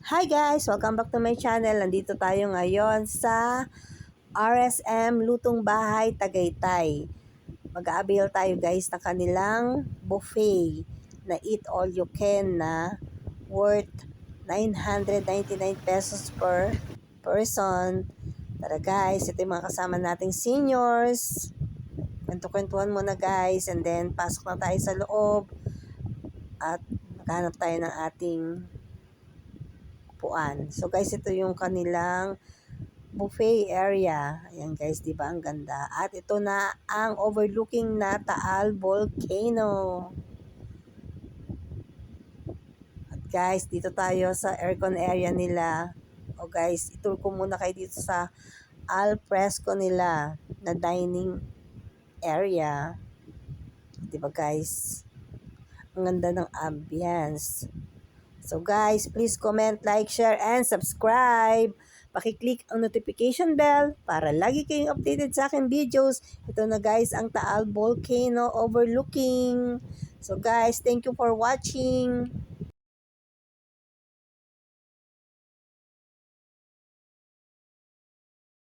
Hi guys! Welcome back to my channel. Nandito tayo ngayon sa RSM Lutong Bahay Tagaytay. Mag-a-avail tayo guys ng kanilang buffet na eat all you can na worth 999 pesos per person. Tara guys, ito yung mga kasama nating seniors. Kwento-kwentuhan muna guys, and then pasok na tayo sa loob at maghanap tayo ng ating upuan. So guys, ito yung kanilang buffet area. Ayan guys, di ba ang ganda? At ito na ang overlooking na Taal Volcano. At guys, dito tayo sa aircon area nila. O guys, itour ko muna kayo dito sa al fresco nila na dining area. Di ba guys? Ang ganda ng ambience. So guys, please comment, like, share, and subscribe. Pakiclick ang notification bell para lagi kayong updated sa aking videos. Ito na guys ang Taal Volcano overlooking. So guys, thank you for watching.